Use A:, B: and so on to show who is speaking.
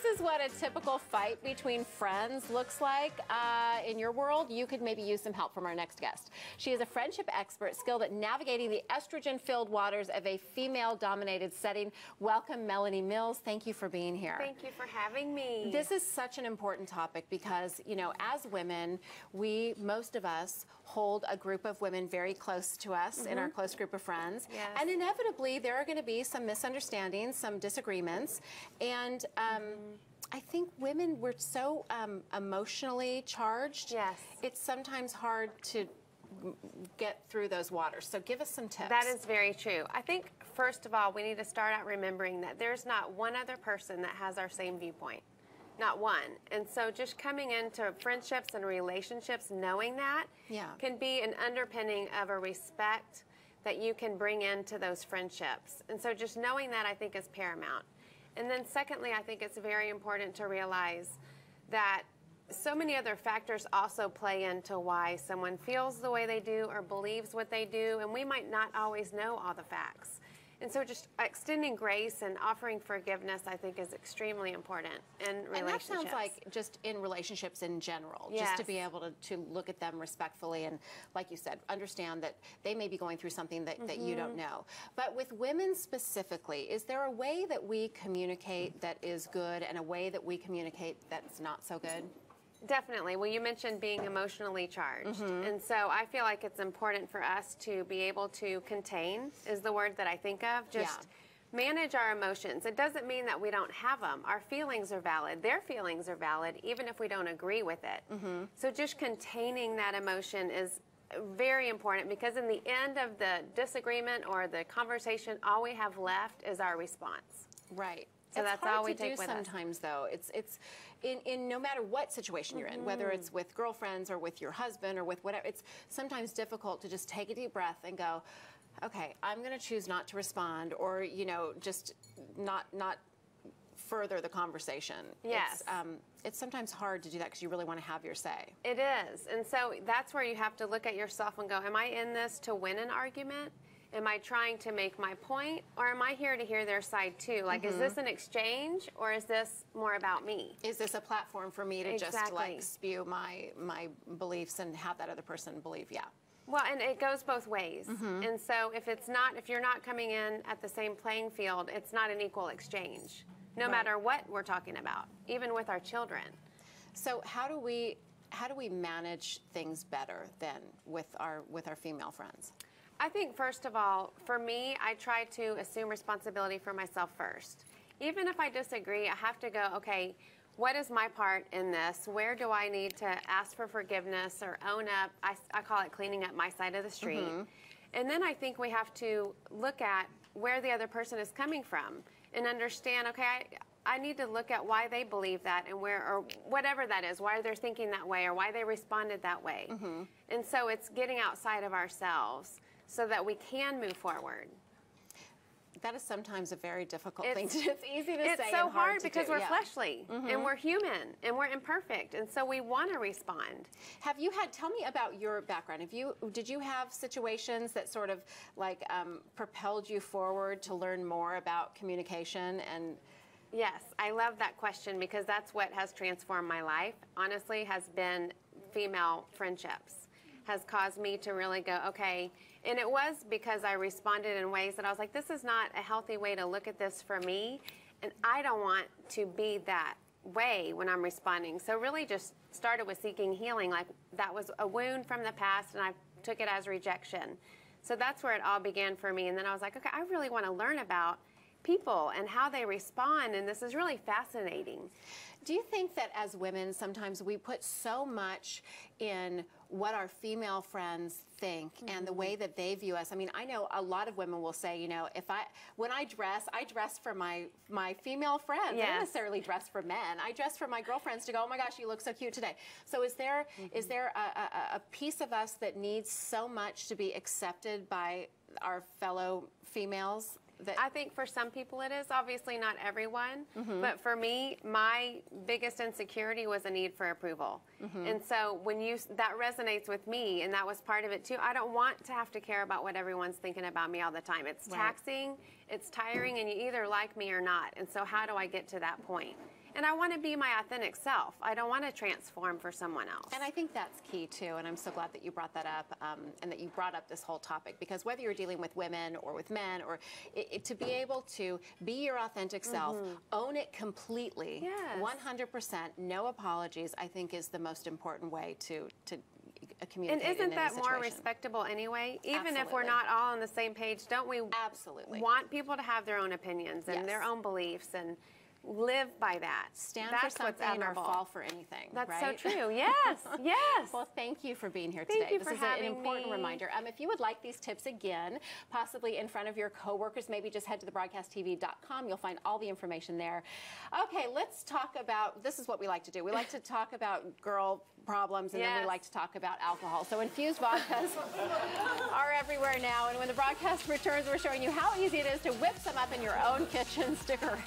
A: this is what a typical fight between friends looks like in your world, you could maybe use some help from our next guest. She is a friendship expert skilled at navigating the estrogen-filled waters of a female-dominated setting. Welcome, Melanie Mills. Thank you for being here.
B: Thank you for having me.
A: This is such an important topic because, you know, as women, most of us, hold a group of women very close to us in our close group of friends.
B: Yes.
A: And inevitably, there are going to be some misunderstandings, some disagreements. And I think women, we're so emotionally charged.
B: Yes.
A: It's sometimes hard to get through those waters. So give us some tips.
B: That is very true. I think, first of all, we need to start out remembering that there's not one other person that has our same viewpoint. Not one. And so just coming into friendships and relationships knowing that can be an underpinning of a respect that you can bring into those friendships. And so just knowing that, I think, is paramount. And then secondly, I think it's very important to realize that so many other factors also play into why someone feels the way they do or believes what they do, and we might not always know all the facts. And so just extending grace and offering forgiveness, I think, is extremely important in relationships.
A: And that sounds like just in relationships in general, just to be able to look at them respectfully and, like you said, understand that they may be going through something that you don't know. But with women specifically, is there a way that we communicate that is good and a way that we communicate that's not so good?
B: Definitely. Well, you mentioned being emotionally charged. And so I feel like it's important for us to be able to contain, is the word that I think of, just manage our emotions. It doesn't mean that we don't have them. Our feelings are valid. Their feelings are valid, even if we don't agree with it. So just containing that emotion is very important, because in the end of the disagreement or the conversation, all we have left is our response.
A: Right.
B: So that's all we take with us.
A: Sometimes, though, it's in no matter what situation you're in, whether it's with girlfriends or with your husband or with whatever, it's sometimes difficult to just take a deep breath and go, okay, I'm going to choose not to respond, or, you know, just not further the conversation.
B: Yes.
A: It's sometimes hard to do that because you really want to have your say.
B: It is. And so that's where you have to look at yourself and go, am I in this to win an argument? Am I trying to make my point, or am I here to hear their side too? Like, is this an exchange, or is this more about me?
A: Is this a platform for me to just like spew my beliefs and have that other person believe? Yeah.
B: Well, and it goes both ways. And so if you're not coming in at the same playing field, it's not an equal exchange, no matter what we're talking about, even with our children. So
A: how do we manage things better than with our female friends?
B: I think, first of all, for me, I try to assume responsibility for myself first. Even if I disagree, I have to go, okay, what is my part in this? Where do I need to ask for forgiveness or own up? I call it cleaning up my side of the street. And then I think we have to look at where the other person is coming from and understand, okay, I need to look at why they believe that and where, or whatever that is, why they're thinking that way or why they responded that way. And so it's getting outside of ourselves so that we can move forward.
A: That is sometimes a very difficult thing to do. It's easy to say.
B: It's so
A: and
B: hard because
A: do.
B: we're fleshly and we're human and we're imperfect, and so we want to respond.
A: Tell me about your background. Did you have situations that sort of like propelled you forward to learn more about communication? And
B: yes, I love that question, because that's what has transformed my life, honestly, has been female friendships. Has caused me to really go, okay, and it was because I responded in ways that I was like, this is not a healthy way to look at this for me, and I don't want to be that way when I'm responding. So really just started with seeking healing, like that was a wound from the past, and I took it as rejection. So that's where it all began for me, and then I was like, okay, I really want to learn about people and how they respond, and this is really fascinating.
A: Do you think that as women, sometimes we put so much in what our female friends think and the way that they view us? I mean, I know a lot of women will say, you know, when I dress for my female friends. I don't necessarily dress for men. I dress for my girlfriends to go, oh my gosh, you look so cute today. So is there a piece of us that needs so much to be accepted by our fellow females?
B: I think for some people it is, obviously not everyone, but for me, my biggest insecurity was a need for approval. And so when that resonates with me, and that was part of it too, I don't want to have to care about what everyone's thinking about me all the time. It's taxing, it's tiring, and you either like me or not. And so how do I get to that point? And I want to be my authentic self. I don't want to transform for someone else.
A: And I think that's key too, and I'm so glad that you brought that up, and that you brought up this whole topic, because whether you're dealing with women or with men, or to be able to be your authentic self, own it completely,
B: Yes.
A: 100%, no apologies, I think is the most important way to communicate.
B: And isn't
A: in
B: that
A: any
B: more
A: situation.
B: respectable anyway? Even if we're
A: Absolutely.
B: not all on the same page, don't we
A: Absolutely.
B: want people to have their own opinions and
A: Yes.
B: their own beliefs and live by that?
A: Stand
B: That's
A: for
B: what's
A: something or
B: admirable.
A: fall for anything.
B: That's
A: right?
B: so true. Yes, yes.
A: Well, thank you for being here
B: Thank
A: today.
B: you
A: This
B: for
A: is an
B: having
A: important
B: me.
A: reminder. If you would like these tips again, possibly in front of your coworkers, maybe just head to thebroadcasttv.com. You'll find all the information there. Okay, let's talk about, this is what we like to do. We like to talk about girl problems, and then we
B: Yes.
A: like to talk about alcohol. So infused vodkas are everywhere now, and when the broadcast returns, we're showing you how easy it is to whip some up in your own kitchen. Stick around.